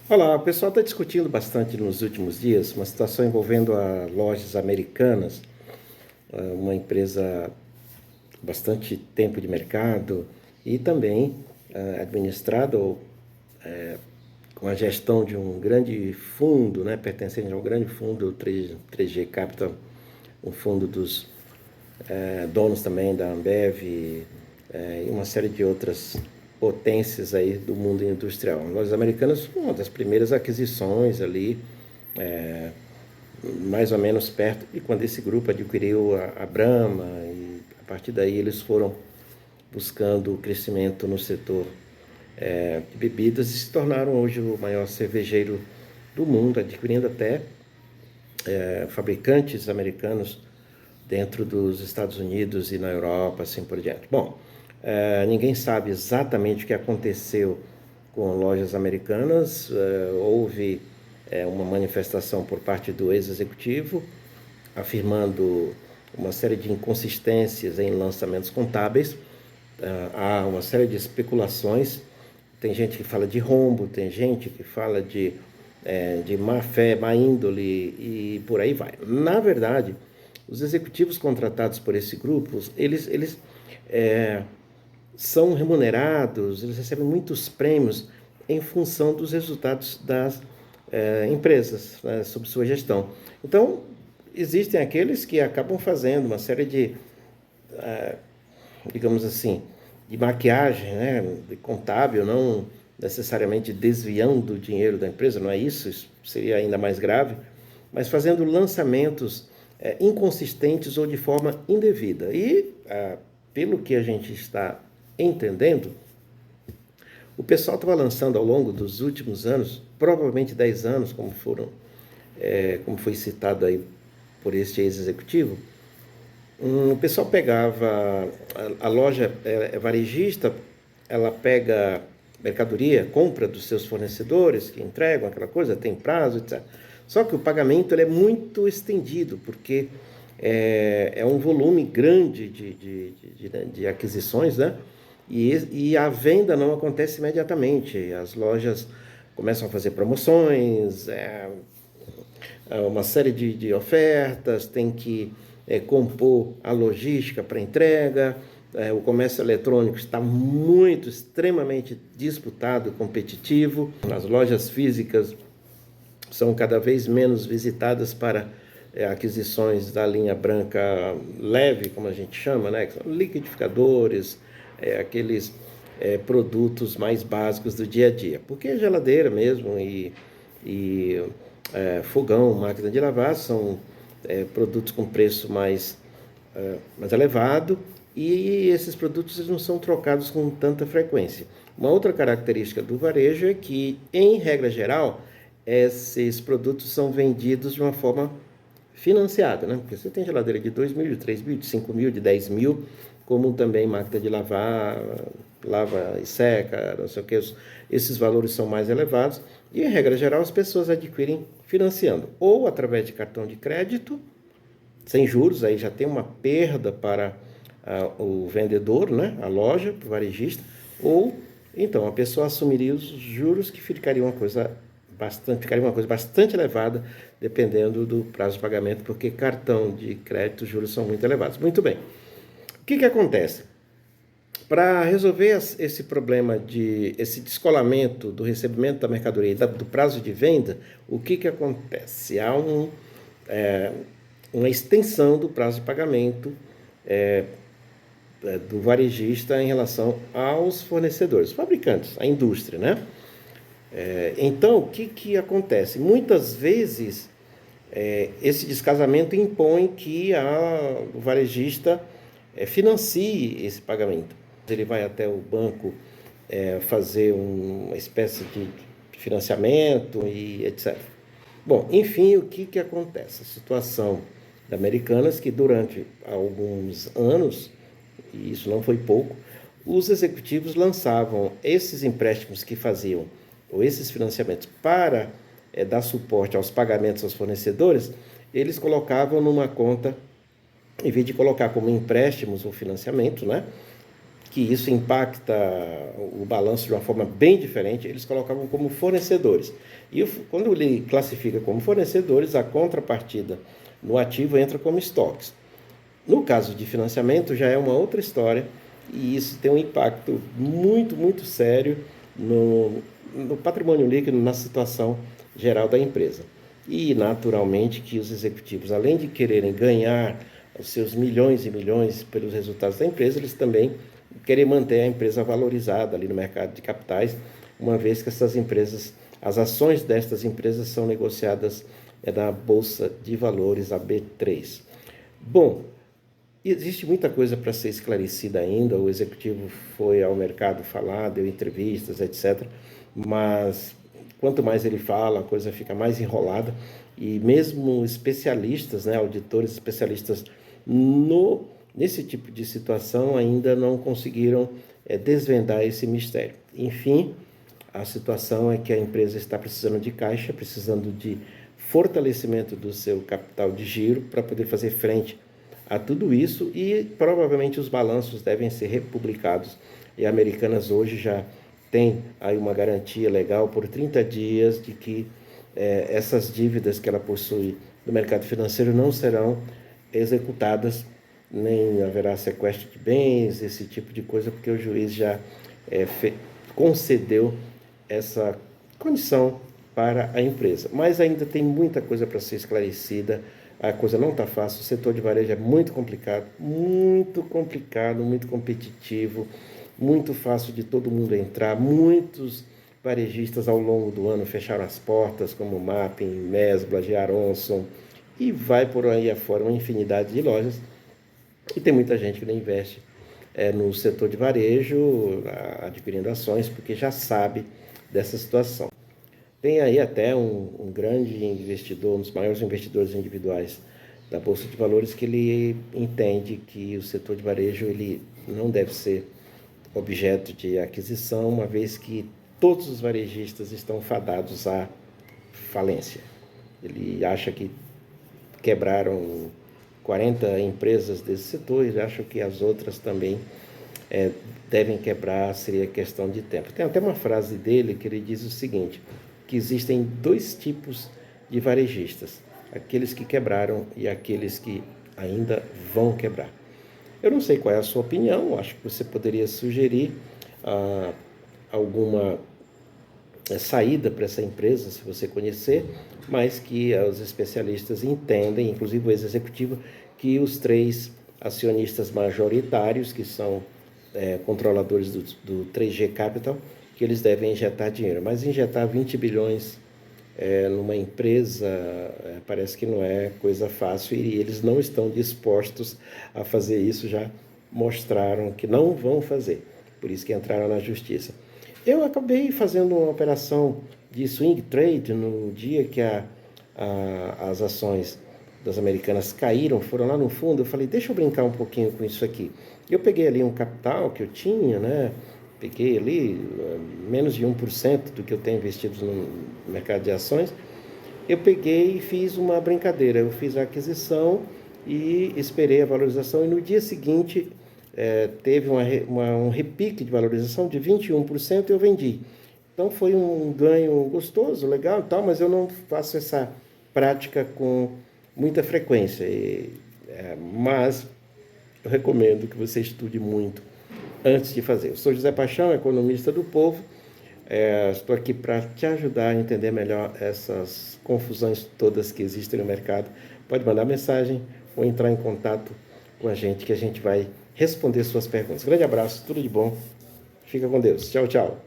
Olá, o pessoal está discutindo bastante nos últimos dias uma situação envolvendo a Lojas Americanas, uma empresa bastante tempo de mercado e também administrada com a gestão de um grande fundo, né, pertencente a um grande fundo, o 3G Capital, um fundo dos donos também da Ambev e uma série de outras potências aí do mundo industrial. Lojas Americanas foi uma das primeiras aquisições ali, mais ou menos perto de quando esse grupo adquiriu a Brahma, e a partir daí eles foram buscando o crescimento no setor de bebidas e se tornaram hoje o maior cervejeiro do mundo, adquirindo até fabricantes americanos dentro dos Estados Unidos e na Europa, assim por diante. Bom, ninguém sabe exatamente o que aconteceu com Lojas Americanas. Houve uma manifestação por parte do ex-executivo afirmando uma série de inconsistências em lançamentos contábeis. Há uma série de especulações. Tem gente que fala de rombo, tem gente que fala de má fé, má índole e por aí vai. Na verdade, os executivos contratados por esse grupo, eles são remunerados, eles recebem muitos prêmios em função dos resultados das empresas, né, sob sua gestão. Então, existem aqueles que acabam fazendo uma série de, digamos assim, de maquiagem, né, de contábil, não necessariamente desviando o dinheiro da empresa, não é isso seria ainda mais grave, mas fazendo lançamentos inconsistentes ou de forma indevida. E, pelo que a gente está entendendo, o pessoal estava lançando ao longo dos últimos anos, provavelmente 10 anos, como foi citado aí por este ex-executivo. O pessoal pegava, a loja é varejista, ela pega mercadoria, compra dos seus fornecedores, que entregam aquela coisa, tem prazo, etc. Só que o pagamento ele é muito estendido, porque é um volume grande de aquisições, né? E a venda não acontece imediatamente. As lojas começam a fazer promoções, uma série de ofertas, tem que compor a logística para entrega. O comércio eletrônico está extremamente disputado e competitivo. As lojas físicas são cada vez menos visitadas para aquisições da linha branca leve, como a gente chama, né? Que são liquidificadores, aqueles produtos mais básicos do dia a dia. Porque geladeira mesmo e fogão, máquina de lavar são produtos com preço mais elevado, e esses produtos eles não são trocados com tanta frequência. Uma outra característica do varejo é que, em regra geral, esses produtos são vendidos de uma forma financiada, né? Porque você tem geladeira de 2 mil, de 3 mil, de 5 mil, de 10 mil, como também máquina de lavar, lava e seca, não sei o que, esses valores são mais elevados e, em regra geral, as pessoas adquirem financiando, ou através de cartão de crédito, sem juros, aí já tem uma perda para o vendedor, né, a loja, para o varejista, ou então a pessoa assumiria os juros, que ficaria uma coisa bastante elevada, dependendo do prazo de pagamento, porque cartão de crédito, os juros são muito elevados. Muito bem. O que acontece? Para resolver esse problema esse descolamento do recebimento da mercadoria e do prazo de venda, o que acontece? Há uma extensão do prazo de pagamento do varejista em relação aos fornecedores, fabricantes, a indústria, né? Então, o que acontece? Muitas vezes, esse descasamento impõe que o varejista financie esse pagamento. Ele vai até o banco fazer uma espécie de financiamento e etc. Bom, enfim, o que acontece? A situação da Americanas, que durante alguns anos, e isso não foi pouco, os executivos lançavam esses empréstimos que faziam, ou esses financiamentos, para dar suporte aos pagamentos aos fornecedores. Eles colocavam numa conta, em vez de colocar como empréstimos ou financiamento, né? que isso impacta o balanço de uma forma bem diferente, eles colocavam como fornecedores. E quando ele classifica como fornecedores, a contrapartida no ativo entra como estoques. No caso de financiamento, já é uma outra história, e isso tem um impacto muito, muito sério no patrimônio líquido, na situação geral da empresa. E, naturalmente, que os executivos, além de quererem ganhar os seus milhões e milhões pelos resultados da empresa, eles também querem manter a empresa valorizada ali no mercado de capitais, uma vez que essas empresas, as ações destas empresas são negociadas na Bolsa de Valores, a B3. Bom, existe muita coisa para ser esclarecida ainda, o executivo foi ao mercado falar, deu entrevistas, etc. Mas quanto mais ele fala, a coisa fica mais enrolada, e mesmo especialistas, né, auditores especialistas nesse tipo de situação ainda não conseguiram desvendar esse mistério. Enfim, a situação é que a empresa está precisando de caixa, precisando de fortalecimento do seu capital de giro para poder fazer frente a tudo isso, e provavelmente os balanços devem ser republicados, e a Americanas hoje já tem aí uma garantia legal por 30 dias de que essas dívidas que ela possui no mercado financeiro não serão executadas, nem haverá sequestro de bens, esse tipo de coisa, porque o juiz já concedeu essa condição para a empresa. Mas ainda tem muita coisa para ser esclarecida, a coisa não está fácil, o setor de varejo é muito complicado, muito competitivo, muito fácil de todo mundo entrar. Muitos varejistas ao longo do ano fecharam as portas, como Mapping, Mesbla, Aronson, e vai por aí afora uma infinidade de lojas. E tem muita gente que não investe no setor de varejo, adquirindo ações, porque já sabe dessa situação. Tem aí até um grande investidor, um dos maiores investidores individuais da Bolsa de Valores, que ele entende que o setor de varejo ele não deve ser objeto de aquisição, uma vez que todos os varejistas estão fadados à falência. Ele acha que quebraram 40 empresas desse setor, e acha que as outras também devem quebrar, seria questão de tempo. Tem até uma frase dele que ele diz o seguinte, que existem dois tipos de varejistas, aqueles que quebraram e aqueles que ainda vão quebrar. Eu não sei qual é a sua opinião, acho que você poderia sugerir alguma saída para essa empresa, se você conhecer, mas que os especialistas entendem, inclusive o ex-executivo, que os 3 acionistas majoritários, que são controladores do 3G Capital, que eles devem injetar dinheiro. Mas injetar 20 bilhões numa empresa parece que não é coisa fácil, e eles não estão dispostos a fazer isso, já mostraram que não vão fazer, por isso que entraram na justiça. Eu acabei fazendo uma operação de swing trade no dia que as ações das Americanas caíram, foram lá no fundo. Eu falei, deixa eu brincar um pouquinho com isso aqui. Eu peguei ali um capital que eu tinha, né? Peguei ali menos de 1% do que eu tenho investido no mercado de ações. Eu peguei e fiz uma brincadeira. Eu fiz a aquisição e esperei a valorização, e no dia seguinte teve um repique de valorização de 21% e eu vendi. Então foi um ganho gostoso, legal e tal, mas eu não faço essa prática com muita frequência. Mas eu recomendo que você estude muito antes de fazer. Eu sou José Paixão, economista do Povo. Estou aqui para te ajudar a entender melhor essas confusões todas que existem no mercado. Pode mandar mensagem ou entrar em contato com a gente, que a gente vai responder suas perguntas. Grande abraço, tudo de bom. Fica com Deus. Tchau, tchau.